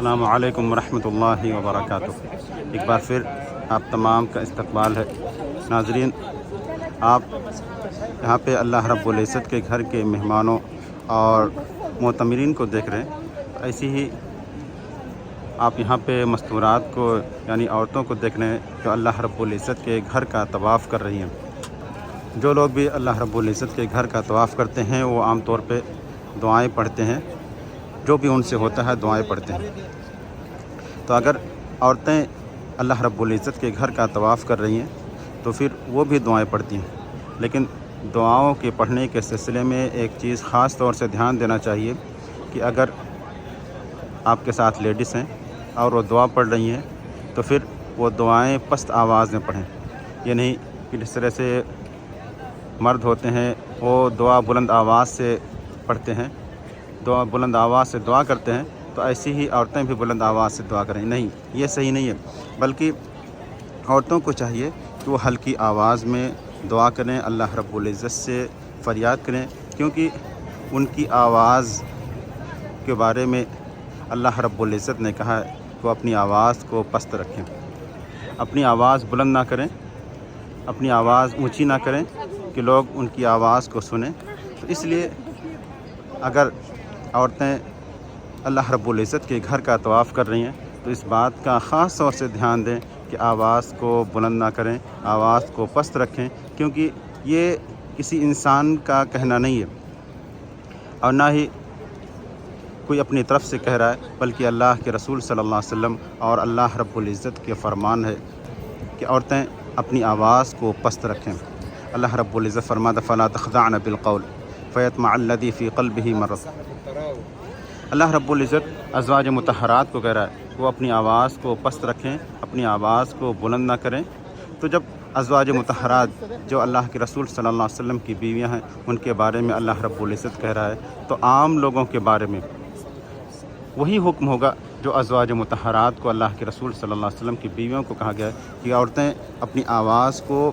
السلام علیکم ورحمۃ اللہ وبرکاتہ۔ ایک بار پھر آپ تمام کا استقبال ہے۔ ناظرین، آپ یہاں پہ اللہ رب العزت کے گھر کے مہمانوں اور معتمرین کو دیکھ رہے ہیں۔ ایسی ہی آپ یہاں پہ مستورات کو یعنی عورتوں کو دیکھ رہے ہیں جو اللہ رب العزت کے گھر کا طواف کر رہی ہیں۔ جو لوگ بھی اللہ رب العزت کے گھر کا طواف کرتے ہیں وہ عام طور پہ دعائیں پڑھتے ہیں، جو بھی ان سے ہوتا ہے دعائیں پڑھتے ہیں۔ تو اگر عورتیں اللہ رب العزت کے گھر کا طواف کر رہی ہیں تو پھر وہ بھی دعائیں پڑھتی ہیں، لیکن دعاؤں کے پڑھنے کے سلسلے میں ایک چیز خاص طور سے دھیان دینا چاہیے کہ اگر آپ کے ساتھ لیڈیز ہیں اور وہ دعا پڑھ رہی ہیں تو پھر وہ دعائیں پست آواز میں پڑھیں۔ یہ نہیں کہ جس طرح سے مرد ہوتے ہیں وہ دعا بلند آواز سے پڑھتے ہیں، دعا بلند آواز سے دعا کرتے ہیں، تو ایسی ہی عورتیں بھی بلند آواز سے دعا کریں۔ نہیں، یہ صحیح نہیں ہے، بلکہ عورتوں کو چاہیے کہ وہ ہلکی آواز میں دعا کریں، اللہ رب العزت سے فریاد کریں، کیونکہ ان کی آواز کے بارے میں اللہ رب العزت نے کہا ہے کہ وہ اپنی آواز کو پست رکھیں، اپنی آواز بلند نہ کریں، اپنی آواز اونچی نہ کریں کہ لوگ ان کی آواز کو سنیں۔ تو اس لیے اگر عورتیں اللہ رب العزت کے گھر کا طواف کر رہی ہیں تو اس بات کا خاص طور سے دھیان دیں کہ آواز کو بلند نہ کریں، آواز کو پست رکھیں، کیونکہ یہ کسی انسان کا کہنا نہیں ہے اور نہ ہی کوئی اپنی طرف سے کہہ رہا ہے، بلکہ اللہ کے رسول صلی اللہ علیہ وسلم اور اللہ رب العزت کے فرمان ہے کہ عورتیں اپنی آواز کو پست رکھیں۔ اللہ رب العزت فرماتا فلا تخضعن بالقول فیطمع الذی فی قلبہ مرض۔ اللہ رب العزت ازواج مطہرات کو کہہ رہا ہے وہ اپنی آواز کو پست رکھیں، اپنی آواز کو بلند نہ کریں۔ تو جب ازواج مطہرات جو اللہ کے رسول صلی اللہ علیہ وسلم کی بیویاں ہیں ان کے بارے میں اللہ رب العزت کہہ رہا ہے، تو عام لوگوں کے بارے میں وہی حکم ہوگا جو ازواج مطہرات کو اللہ کے رسول صلی اللہ علیہ وسلم کی بیویوں کو کہا گیا ہے کہ عورتیں اپنی آواز کو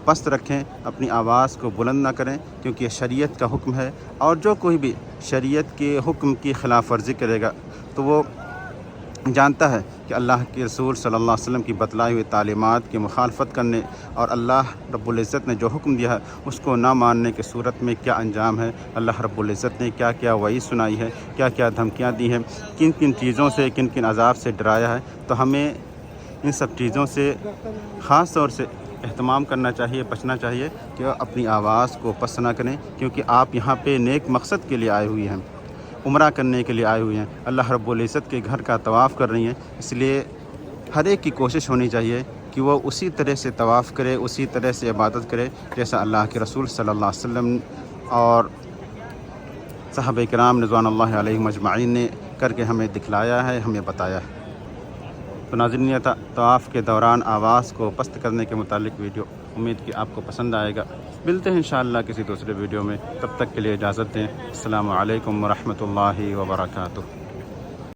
پست رکھیں، اپنی آواز کو بلند نہ کریں، کیونکہ یہ شریعت کا حکم ہے، اور جو کوئی بھی شریعت کے حکم کی خلاف ورزی کرے گا تو وہ جانتا ہے کہ اللہ کے رسول صلی اللہ علیہ وسلم کی بتلائی ہوئی تعلیمات کی مخالفت کرنے اور اللہ رب العزت نے جو حکم دیا ہے اس کو نہ ماننے کی صورت میں کیا انجام ہے، اللہ رب العزت نے کیا کیا وعید سنائی ہے، کیا کیا دھمکیاں دی ہیں، کن کن چیزوں سے کن کن عذاب سے ڈرایا ہے۔ تو ہمیں ان سب چیزوں سے خاص طور سے اہتمام کرنا چاہیے، بچنا چاہیے کہ اپنی آواز کو پست نہ کریں، کیونکہ آپ یہاں پہ نیک مقصد کے لیے آئے ہوئی ہیں، عمرہ کرنے کے لیے آئے ہوئے ہیں، اللہ رب العزت کے گھر کا طواف کر رہی ہیں۔ اس لیے ہر ایک کی کوشش ہونی چاہیے کہ وہ اسی طرح سے طواف کرے، اسی طرح سے عبادت کرے جیسا اللہ کے رسول صلی اللہ علیہ وسلم اور صحابہ کرام رضوان اللہ علیہم اجمعین نے کر کے ہمیں دکھلایا ہے، ہمیں بتایا ہے۔ تو ناظرین، یہ تھا طواف کے دوران آواز کو پست کرنے کے متعلق ویڈیو۔ امید کہ آپ کو پسند آئے گا۔ ملتے ہیں انشاءاللہ کسی دوسرے ویڈیو میں، تب تک کے لیے اجازت دیں۔ السلام علیکم ورحمۃ اللہ وبرکاتہ۔